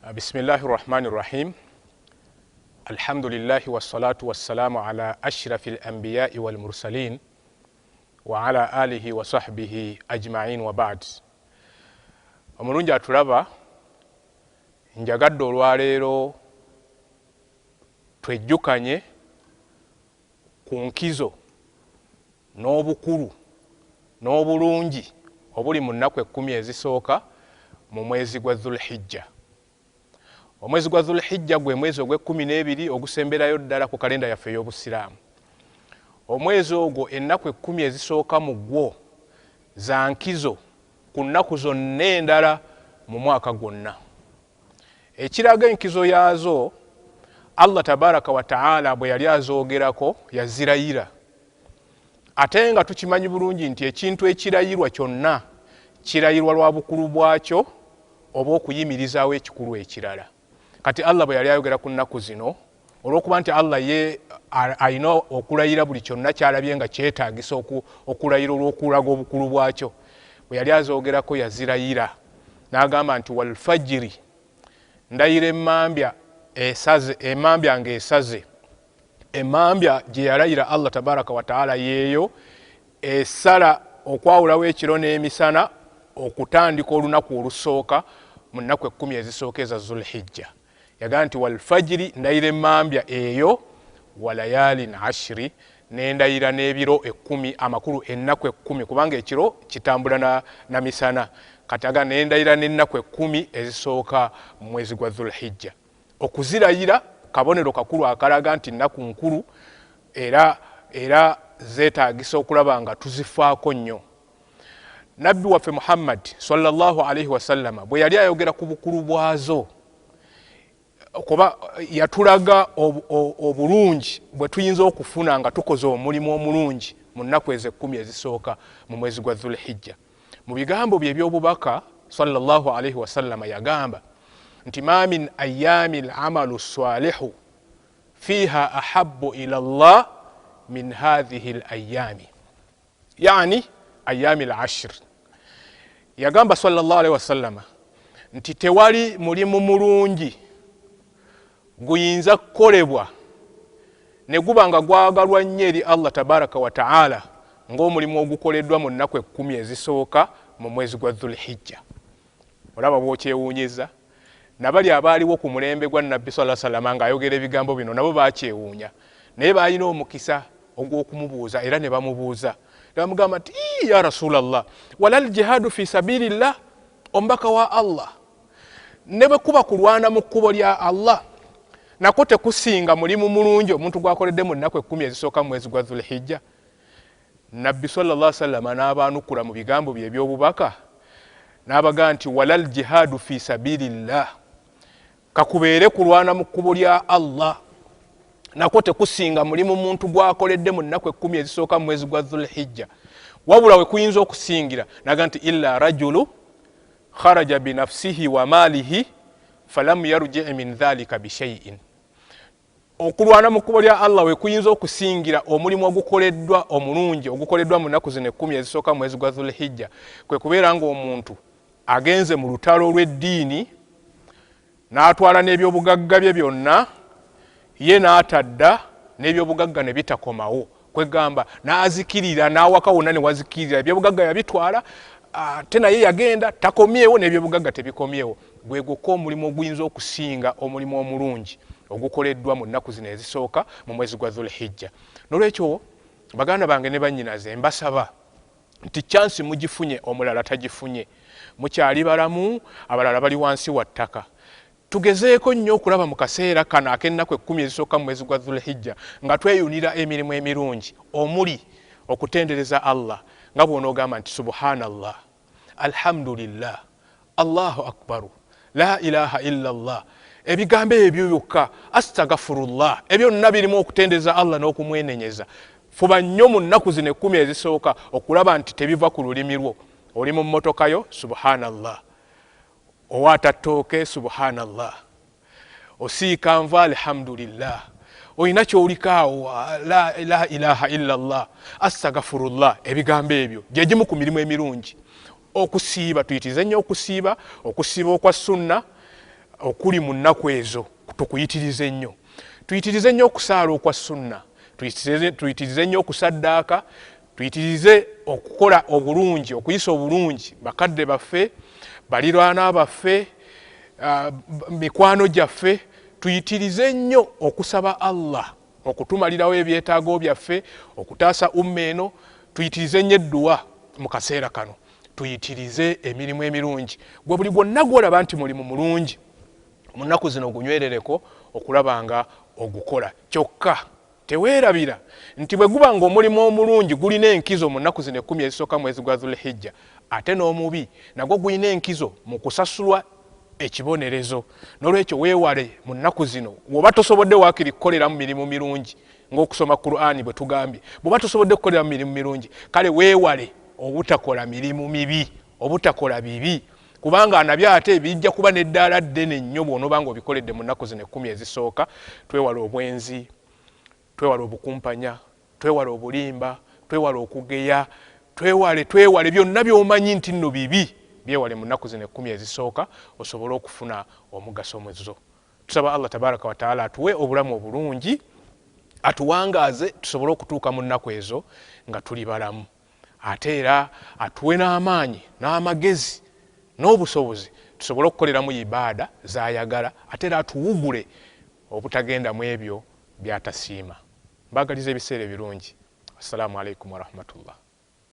بسم الله الرحمن الرحيم الحمد لله والصلاة والسلام على أشرف الأنبياء والمرسلين وعلى آله وصحبه أجمعين وبعد. omulungi atulaba njagadde olwaleero twejjukanye ku nkizo n'obukulu n'obulungi obuli mu nnaku 10 ezisooka mu mwezi gwa Dhulhijja. Omwezi gwa Dhulhijja gwe mwezi ogw'e12 ogusemberayo ddala ku kalenda yaffe ey'Obusiraamu. Omwezi ogwo ennaku 10 ezisooka mu gwo za nkizo ku nnaku zonna endala mu mwaka gwonna. Ekiraga enkizo yaazo Allah tabaraka wa taala bwe yali azoogerako yazirayira. Ate nga tukimanyi bulungi nti ekintu ekirayirwa kyonna kirayirwa lwa bukulu bwakyo oba okuyimirizaawo ekikulu ekirala. Kati Allah bwe yali ayogera ku nnaku zino olw'okuba nti Allah ye alina okulayira buli kyonna kyalabye nga kyetaagisa okulayira olw'okulaga obukulu bwakyo. Bwe yali azoogerako yazirayira n'agamba nti wal fajiri, ndayira emmambya esaze, emmambya ng'esaze. Emmambya gye yalayira Allah tabaraka wa taala yeeyo esala okwawulawo ekiro n'emisana okutandika olunaku olusooka mu nnaku 10 ezisooka eza Dhulhijja. Yagamba nti wal fajiri, ndayira emmambya eyo, walayalin ashri, n'endayira n'ebiro 10 amakulu ennaku 10 kubanga ekiro kitambula na misana. Kataga n'endayira n'ennaku 10 ezisooka mu mwezi gwa Dhulhijja. Okuzirayira kabonero kakulu akalaga nti nnaku nkulu era zeetaagisa okulaba nga tuzifaako nnyo. Nabbi waffe Muhammad sallallahu alaihi wasallama bwe yali ayogera ku bukulu bwazo kuba yatulaga obulungi bwe tuyinza okufuna nga tukoze omulimu omulungi mu nnaku ezo 10 ezisooka mu mwezi gwa Dhulhijja. Mu bigambo bye eby'obubaka sallallahu alaihi wasallama yagamba nti ma min ayami al-amalu salihu fiha ahabbu ila Allah min hadhihi al-ayami, yani ayami al-ashr. Yagamba sallallahu alaihi wasallama nti tewali mulimu mulungi guyinza kukolebwa ne guba nga gwagalwa nnyo eri Allah tabaraka wa taala ng'omulimu ogukoleddwa mu nnaku 10 ezisooka mu mwezi gwa Dhulhijja. Olaba bw'okyewuunyizza, nabali abaaliwo ku mulembe gwa Nabbi sallallahu alaihi wasallam ng'ayogera ebigambo bino nabo baakyewuunya, naye baalina omukisa ogw'okumubuuza era ne bamubuuza. Ne bamugamba nti ya Rasulallah, walal jihadu fi sabilillah, omubaka wa Allah, ne bwe kuba kulwana mu kkubo lya Allah nako tekusinga mulimu mulungi omuntu gwakoledde mu nnaku 10 ezisooka mu mwezi gwa Dhulhijja? Nabbi sallallahu alaihi wasallam n'abaanukula mu bigambo bye eby'obubaka n'abagamba nti walal jihadu fi sabilillah, kakubeere kulwana mu kkubo lya Allah nako tekusinga mulimu muntu gwakoledde mu nnaku 10 ezisooka mu mwezi gwa Dhulhijja. Wabula we kuyinza okusingira naga nti illa rajulu kharaja binafsihi wa malihi falam yarji' min dhalika bishay'in. Okulwana mu kkubo lya Allah we kuyinza okusingira omulimu ogukoleddwa omulungi ogukoleddwa mu nnaku zino 10 ezisooka mu mwezi gwa Dhulhijja kwe kubeera ng'omuntu agenze mu lutalo lw'eddiini n'atwala n'ebyobugagga bye byonna, ye n'atadda n'ebyobugagga ne bitakomawo, kwegamba n'azikirira n'awaka wonna ne wazikirira, ebyobugagga yabitwala ate naye yagenda takomyewo n'ebyobugagga tebikomyewo. Gwe gukko omulimu oguyinza okusinga omulimu omulungi ogukoleddwa mu nnaku zino ezisooka mu mwezi gwa Dhulhijja. N'olwekyo baganda bange ne bannyinaze mbasaba nti chansi mugifunye omulala tagifunye, mukyali balamu abalala bali wansi wa ttaka. Tugezeeko nnyo okulaba mu kaseera kano ak'ennaku 10 ezisooka mu mwezi gwa Dhulhijja nga tweyunira emirimu emirungi omuli okutendereza Allah nga bw'onoogamba nti subhanallah, alhamdulillah, allahu akbaru, la ilaha illa Allah. Ebigambo ebyo byokka, astaghfirullah, ebyo byonna birimu okutendereza Allah n'okumwenenyeza. Fuba nnyo mu nnaku zino 10 ezisooka okulaba nti tebiva ku lulimi lwo. Oli mu mmotoka yo, subhanallah. Owaata ttooke, subhanallah. Osiika nva, alhamdulillah. Oyina ky'olikaawo, la ilaha illa Allah, astaghfirullah. Ebigambo ebyo gye gimu ku mirimu emirungi. Okusiiba, tuyitize nnyo okusiiba okwa sunna okuli mu nnaku ezo tukuyitirize nnyo. Tuyitirize nnyo okusaala okwa sunna, tuyitirize nnyo okusaddaaka, tuyitirize okukola obulungi, okuyisa obulungi bakadde baffe, baliraana baffe, mikwano gyaffe. Tuyitirize nnyo okusaba Allah okutumalirawo ebyetaago byaffe, okutaasa umma eno. Tuyitirize nnyo edduwa mu kaseera kano. Tuyitirize emirimu emirungi. Gwe buli gwonna gw'olaba nti mulimu mulungi mu nnaku zino ogunywerereko okulaba nga ogukola. Kyokka teweerabira nti bwe guba ng'omulimu omulungi gulina enkizo mu nnaku zino 10 ezisooka mwezi gwa Dhulhijja, ate n'omubi nagwo gulina enkizo mu kusasulwa ekibonerezo. N'olwekyo weewale mu nnaku zino, bw'oba tosobodde waakiri kukoleramu mirimu mirungi ng'okusoma Qur'ani bwe tugambye, bw'oba tosobodde kukoleramu mirimu mirungi, kale weewale obutakola mirimu mibi, obutakola bibi, kubanga anabyo ate bijja kuba n'eddaala ddene nnyo bw'onooba ng'obikoledde mu nnaku zino 10 ezisooka. Twewale obwenzi, twewale obukumpanya, twewale obulimba, twewale okugeya, twewale byonna by'omanyi nti nno bibi, byewale mu nnaku zino 10 ezisooka osobole okufuna omugaso mwezo. Tusaba Allah tabaraka wa taala atuwe obulamu obulungi, atuwangaaze tusobole okutuuka mu nnaku ezo nga tuli balamu, ate era atuwe n'amaanyi n'amagezi n'obusobozi tusobole okukoleramu ibaada z'ayagala, ate era atuwugule obutagenda mu ebyo by'atasiima. Mbagaliza ebiseera ebirungi. Assalamu alaikum wa rahmatullah.